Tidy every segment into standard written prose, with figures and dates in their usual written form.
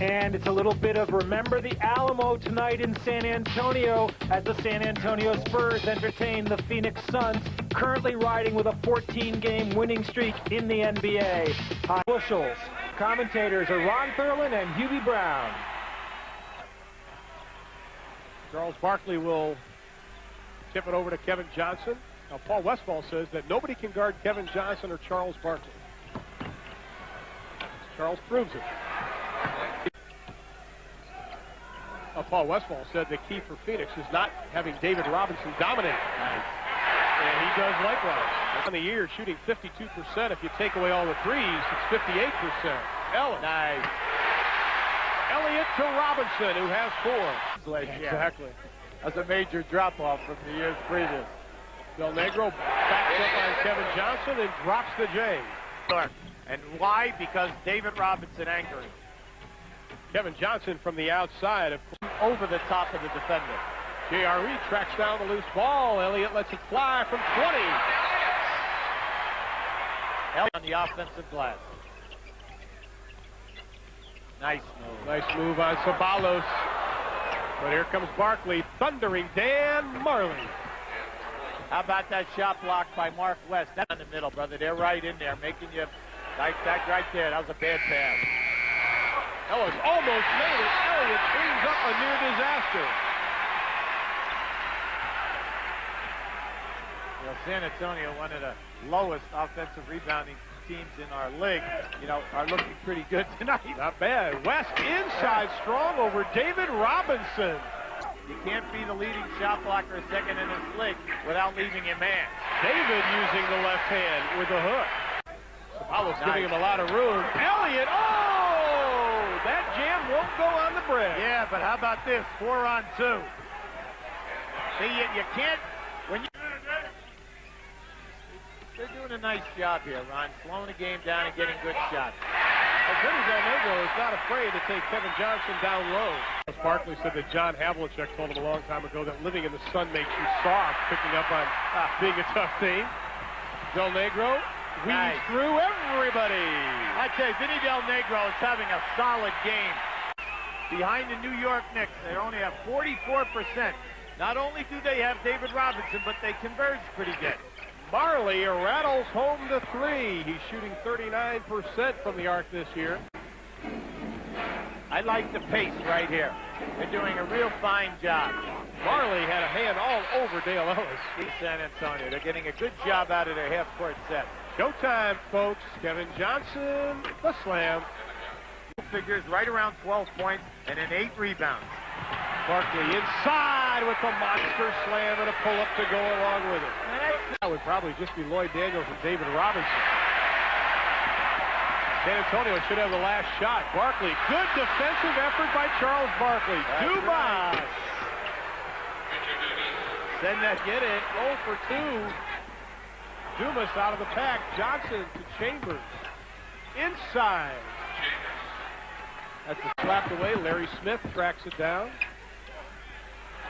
And it's a little bit of remember the Alamo tonight in San Antonio as the San Antonio Spurs entertain the Phoenix Suns, currently riding with a 14-game winning streak in the NBA. High bushels. Commentators are Ron Thurland and Hubie Brown. Charles Barkley will tip it over to Kevin Johnson. Now, Paul Westphal says that nobody can guard Kevin Johnson or Charles Barkley. Charles proves it. Paul Westphal said the key for Phoenix is not having David Robinson dominate. Nice. And he does likewise. On the year, shooting 52%. If you take away all the threes, it's 58%. Ellis. Nice. Elliott to Robinson, who has 4. Exactly. That's a major drop-off from the years previous. Del Negro backs up on Kevin Johnson and drops the J. And why? Because David Robinson anchoring. Kevin Johnson from the outside, of course, over the top of the defender. JRE tracks down the loose ball. Elliott lets it fly from 20. Elliott on the offensive glass. Nice move. Nice move on Ceballos. But here comes Barkley, thundering Dan Marley. How about that shot block by Mark West? That's in the middle, brother. They're right in there, making you like that right there. That was a bad pass. Ellis almost made it. Elliott cleans up a near disaster. Well, San Antonio, one of the lowest offensive rebounding teams in our league, are looking pretty good tonight. Not bad. West inside strong over David Robinson. You can't be the leading shot blocker second in this league without leaving a man. David using the left hand with the hook. Ceballos giving him a lot of room. Elliott, that jam won't go on the bread. Yeah, but how about this? 4 on 2. See, you can't, when you... They're doing a nice job here, Ron, slowing the game down and getting good shots. Vinny Del Negro is not afraid to take Kevin Johnson down low. Barkley said that John Havlicek told him a long time ago that living in the sun makes you soft, picking up on being a tough team. Del Negro weaves through everybody. I tell you, Vinny Del Negro is having a solid game. Behind the New York Knicks, they only have 44%. Not only do they have David Robinson, but they converge pretty good. Marley rattles home to 3. He's shooting 39% from the arc this year. I like the pace right here. They're doing a real fine job. Marley had a hand all over Dale Ellis. San Antonio, they're getting a good job out of their half-court set. Showtime, folks. Kevin Johnson, the slam. Figures right around 12 points and an 8 rebounds. Barkley inside with the monster slam and a pull-up to go along with it. That would probably just be Lloyd Daniels and David Robinson. San Antonio should have the last shot. Barkley, good defensive effort by Charles Barkley. Dumas. Right. Send that, get it. 0 for 2. Dumas out of the pack. Johnson to Chambers. Inside. That's a slapped away. Larry Smith tracks it down.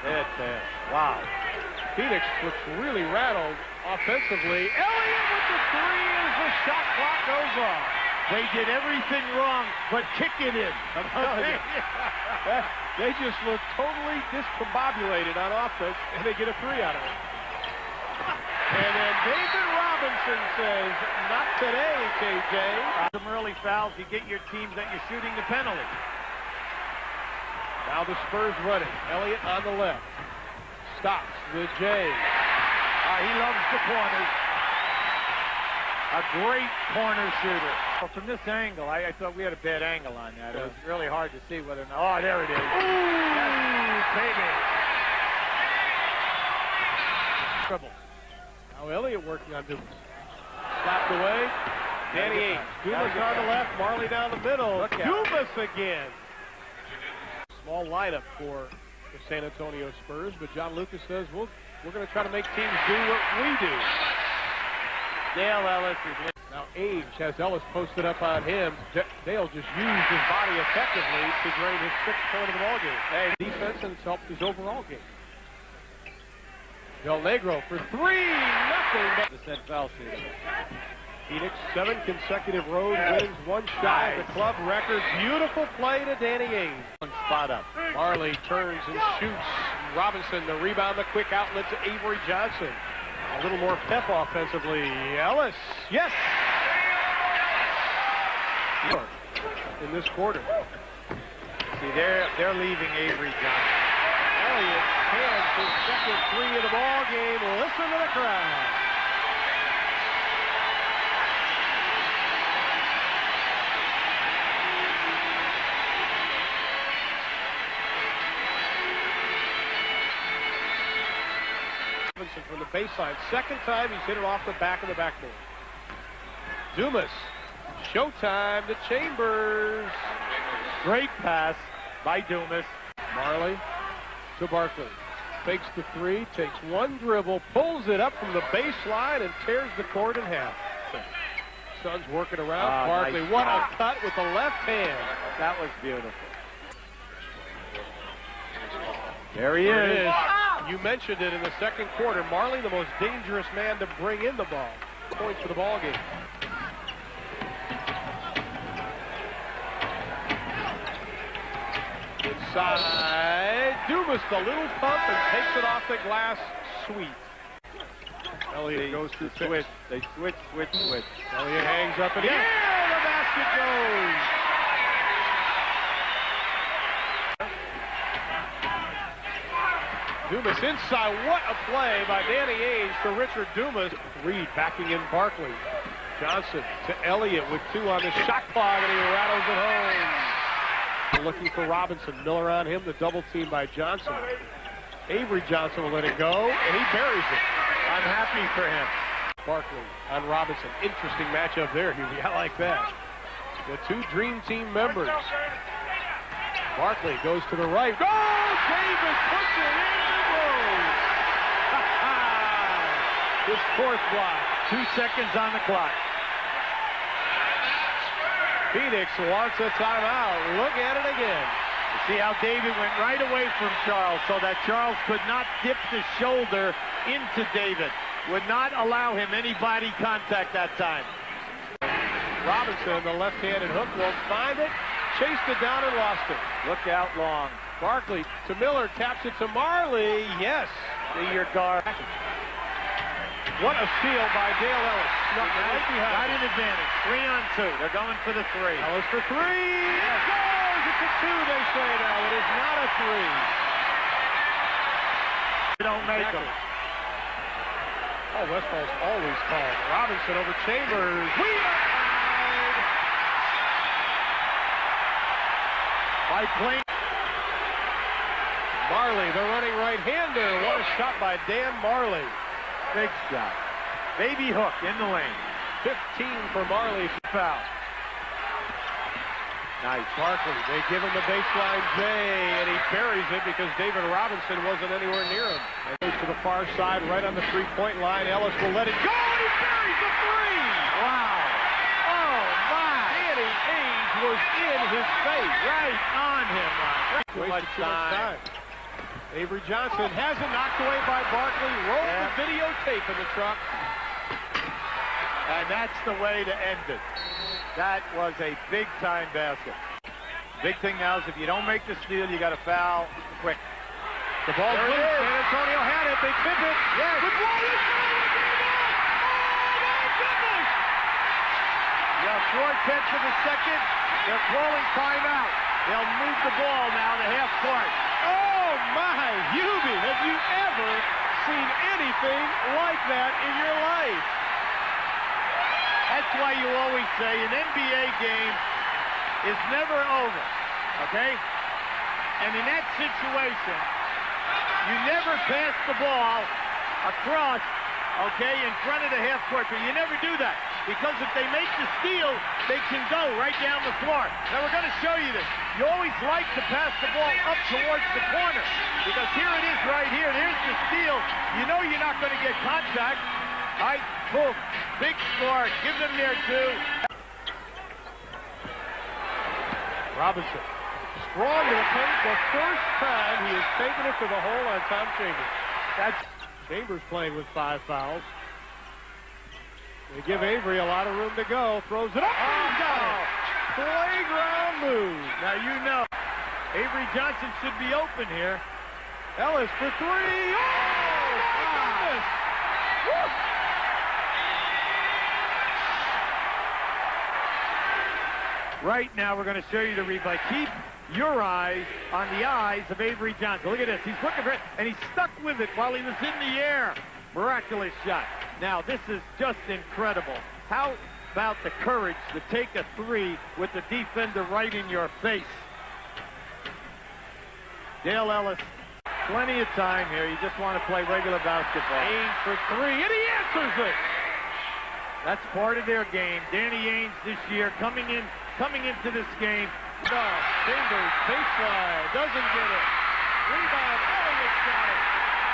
Bad pass. Wow. Phoenix looks really rattled offensively. Elliott with the 3 as the shot clock goes off. They did everything wrong but kick it in. I'm telling you. They just look totally discombobulated on offense, and they get a 3 out of it. And then David Robinson says, not today, KJ. Some early fouls, you get your teams that you're shooting the penalty. Now the Spurs running. Elliott on the left. Stops the J. He loves the corners. A great corner shooter. Well, from this angle, I thought we had a bad angle on that. It was really hard to see whether or not. Oh, there it is. Ooh, baby. Trouble. Now Elliott working on Dumas. Slapped away. Danny Ainge. Dumas on the left. Marley down the middle. Dumas again. Small lineup for the San Antonio Spurs, but John Lucas says, we're going to try to make teams do what we do. Dale Ellis is... Now Ainge has Ellis posted up on him. Dale just used his body effectively to drain his 6th point of the ball game. Hey, defense, and it's helped his overall game. Del Negro for 3, nothing. The said foul shooter. Phoenix, 7 consecutive road wins, 1 shy of the club record. Beautiful play to Danny Ainge. Spot up. Marley turns and shoots. Robinson, the rebound, the quick outlet to Avery Johnson. A little more pep offensively. Ellis, yes! In this quarter. See, they're leaving Avery Johnson. Elliott hands his second 3 of the ball game. Listen to the crowd. From the baseline. Second time he's hit it off the back of the backboard. Dumas. Showtime to Chambers. Great pass by Dumas. Marley to Barkley. Fakes the 3, takes 1 dribble, pulls it up from the baseline and tears the court in half. Suns working around. Barkley, nice what a cut with the left hand. That was beautiful. There he is. You mentioned it in the second quarter. Marley, the most dangerous man to bring in the ball. Points for the ball game. Inside. Dumas, the little pump, and takes it off the glass. Sweet. Elliott goes to switch. They switch. Elliott hangs up and the basket goes. Dumas inside. What a play by Danny Ainge to Richard Dumas. Reed backing in Barkley. Johnson to Elliott with 2 on the shot clock, and he rattles it home. Looking for Robinson. Miller on him. The double team by Johnson. Avery Johnson will let it go, and he buries it. I'm happy for him. Barkley on Robinson. Interesting matchup there, Hubie. I like that. The 2 dream team members. Barkley goes to the right. Go! Davis puts it in. His 4th block. 2 seconds on the clock. Phoenix wants a timeout. Look at it again. See how David went right away from Charles so that Charles could not dip the shoulder into David. Would not allow him any body contact that time. Robinson, the left-handed hook, won't find it. Chased it down and lost it. Look out long. Barkley to Miller, taps it to Marley. Yes. See your guard. What a steal by Dale Ellis. Got an advantage. 3 on 2. They're going for the 3. Ellis for 3. It goes. It's a 2, they say now. It is not a 3. They don't make them. Oh, Westfall's always called. Robinson over Chambers. We are tied. By playing. Marley, the running right-hander. What a shot by Dan Marley. Big shot. Baby hook in the lane. 15 for Marley. Foul. Nice. Barkley, they give him the baseline J, and he buries it because David Robinson wasn't anywhere near him. And goes to the far side, right on the 3-point line. Ellis will let it go, and he buries the 3! Wow. Oh, my. Danny Ainge was in his face. Right on him. Too much time. Avery Johnson has it knocked away by Barkley. Roll the videotape in the truck. And that's the way to end it. That was a big-time basket. Big thing now is if you don't make the steal, you got to foul quick. The ball's loose. San Antonio had it. They tip it. Yes. The ball is going. Oh, my goodness. Yeah, 4/10 of a second. They're calling timeout. They'll move the ball now to half court. Oh, my. Hubie, have you ever seen anything like that in your life? That's why you always say an NBA game is never over, okay? And in that situation, you never pass the ball across, okay, in front of the half court. But you never do that because if they make the steal, they can go right down the floor. Now we're going to show you this. You always like to pass the ball up towards the corner because here it is right here. There's the steal. You know you're not going to get contact. All right, boom, big score. Give them their 2. Robinson, strong to the paint. The first time he has taken it to the hole on Tom Chambers. That's Chambers playing with 5 fouls. They give Avery a lot of room to go. Throws it up. Oh, got it. Playground move. Now you know, Avery Johnson should be open here. Ellis for three. Oh, my goodness. Woo. Right now, we're going to show you the replay. Keep your eyes on the eyes of Avery Johnson. Look at this. He's looking for it, and he stuck with it while he was in the air. Miraculous shot. Now, this is just incredible. How about the courage to take a three with the defender right in your face? Dale Ellis, plenty of time here. You just want to play regular basketball. Ainge for three, and he answers it. That's part of their game. Danny Ainge this year coming into this game. Chambers, baseline, doesn't get it. Rebound, Elliott got it.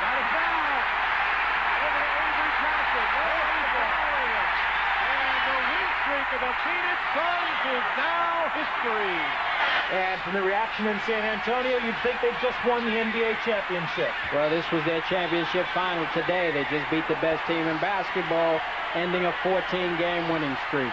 Got a foul. Over to Avery Johnson. Elliott. And the win streak of the Phoenix Suns is now history. And from the reaction in San Antonio, you'd think they just won the NBA championship. Well, this was their championship final today. They just beat the best team in basketball, ending a 14-game winning streak.